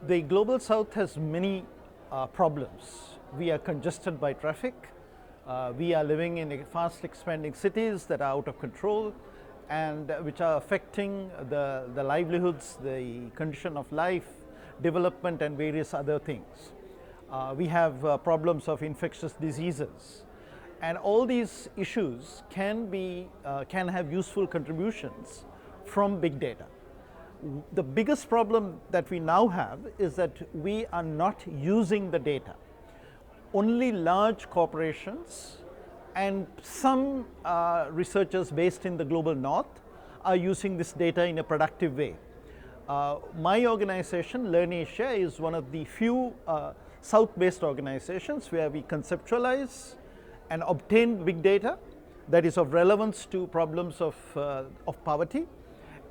The Global South has many problems. We are congested by traffic. We are living in fast expanding cities that are out of control and which are affecting the livelihoods, the condition of life, development and various other things. We have problems of infectious diseases. And all these issues can have useful contributions from big data. The biggest problem that we now have is that we are not using the data. Only large corporations and some researchers based in the global north are using this data in a productive way. My organization, LIRNEasia, is one of the few south-based organizations where we conceptualize and obtain big data that is of relevance to problems of poverty.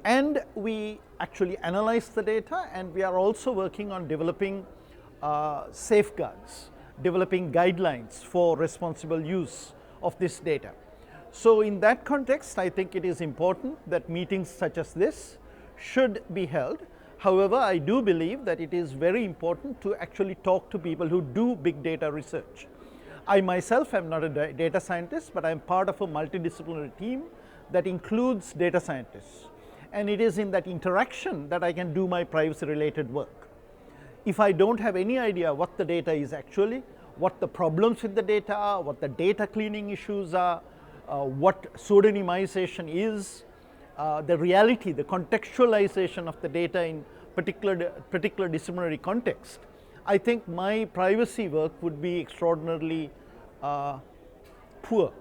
And we actually analyze the data, and we are also working on developing safeguards, developing guidelines for responsible use of this data. So in that context, I think it is important that meetings such as this should be held. However, I do believe that it is very important to actually talk to people who do big data research. I myself am not a data scientist, but I am part of a multidisciplinary team that includes data scientists. And it is in that interaction that I can do my privacy-related work. If I don't have any idea what the data is actually, what the problems with the data are, what the data cleaning issues are, what pseudonymization is, the reality, the contextualization of the data in particular disciplinary context, I think my privacy work would be extraordinarily poor.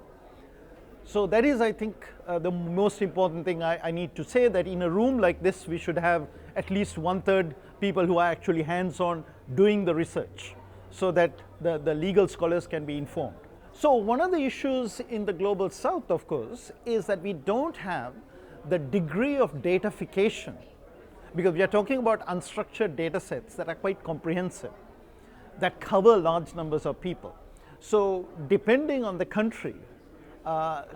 So that is, I think, the most important thing I need to say, that in a room like this, we should have at least 1/3 people who are actually hands-on doing the research so that the legal scholars can be informed. So one of the issues in the Global South, of course, is that we don't have the degree of datafication, because we are talking about unstructured data sets that are quite comprehensive, that cover large numbers of people. So depending on the country,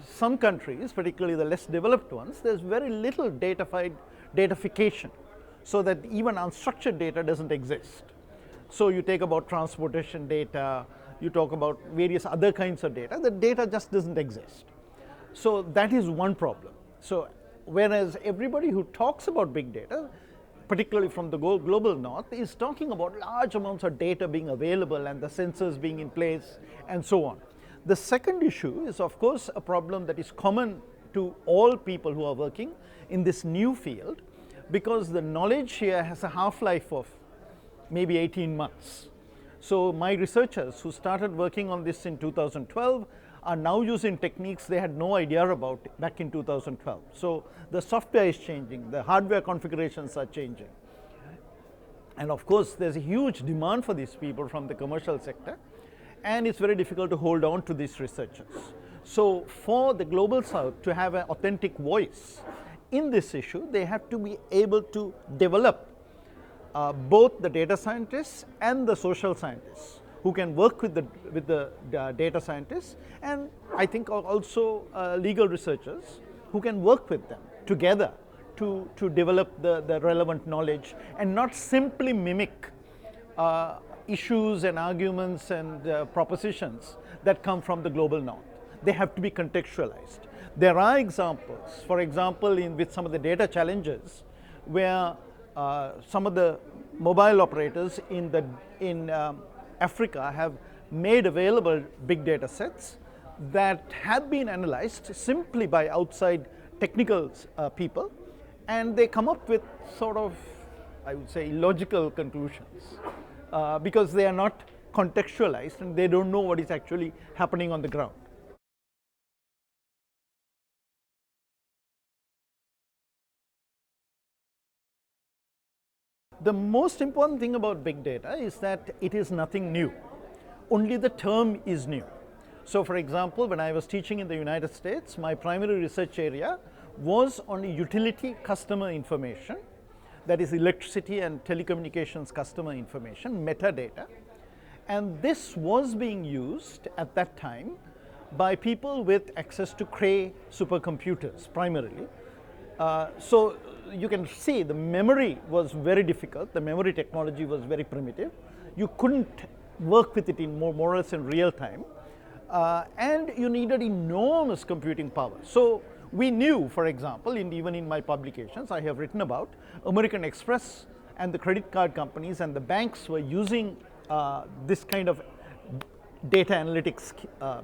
some countries, particularly the less developed ones, there's very little datafication, so that even unstructured data doesn't exist. So you take about transportation data, you talk about various other kinds of data, the data just doesn't exist. So that is one problem. So whereas everybody who talks about big data, particularly from the global north, is talking about large amounts of data being available and the sensors being in place and so on. The second issue is, of course, a problem that is common to all people who are working in this new field, because the knowledge here has a half-life of maybe 18 months. So my researchers who started working on this in 2012 are now using techniques they had no idea about back in 2012. So the software is changing, the hardware configurations are changing. And of course, there's a huge demand for these people from the commercial sector, and it's very difficult to hold on to these researchers. So for the Global South to have an authentic voice in this issue, they have to be able to develop both the data scientists and the social scientists who can work with the data scientists, and I think also legal researchers who can work with them together to develop the relevant knowledge and not simply mimic issues and arguments and propositions that come from the global north. They have to be contextualized. There are examples, for example, with some of the data challenges, where some of the mobile operators in Africa have made available big data sets that have been analyzed simply by outside technical people, and they come up with sort of, I would say, illogical conclusions because they are not contextualized and they don't know what is actually happening on the ground. The most important thing about big data is that it is nothing new. Only the term is new. So for example, when I was teaching in the United States, my primary research area was on utility customer information, that is electricity and telecommunications customer information, metadata. And this was being used at that time by people with access to Cray supercomputers primarily. So you can see the memory was very difficult. The memory technology was very primitive. You couldn't work with it in more or less in real time. And you needed enormous computing power. So we knew, for example, even in my publications, I have written about American Express and the credit card companies and the banks were using this kind of data analytics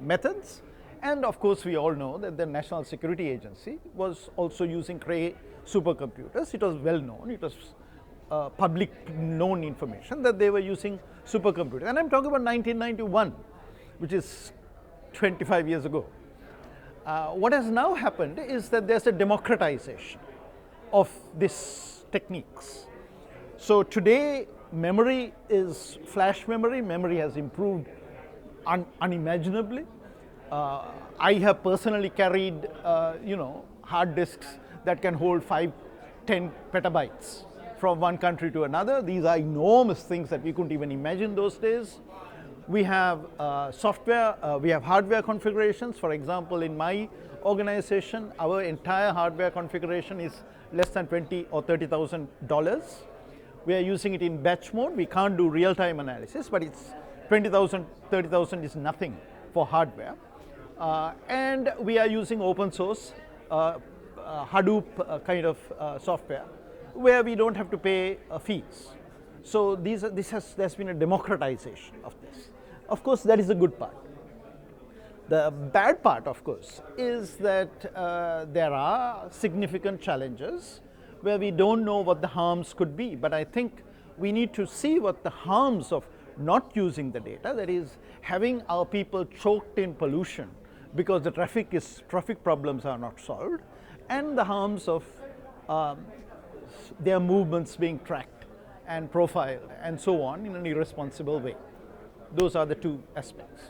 methods. And of course, we all know that the National Security Agency was also using Cray supercomputers. It was well known. It was public known information that they were using supercomputers. And I'm talking about 1991, which is 25 years ago. What has now happened is that there's a democratization of these techniques. So today, memory is flash memory. Memory has improved unimaginably. I have personally carried, hard disks that can hold 5, 10 petabytes from one country to another. These are enormous things that we couldn't even imagine those days. We have software, we have hardware configurations. For example, in my organization, our entire hardware configuration is less than $20,000 or $30,000. We are using it in batch mode. We can't do real-time analysis, but it's $20,000, $30,000 is nothing for hardware. And we are using open source Hadoop kind of software where we don't have to pay fees. So there's been a democratization of this. Of course, that is the good part. The bad part, of course, is that there are significant challenges where we don't know what the harms could be. But I think we need to see what the harms of not using the data, that is having our people choked in pollution because the traffic problems are not solved, and the harms of their movements being tracked and profiled and so on in an irresponsible way. Those are the two aspects.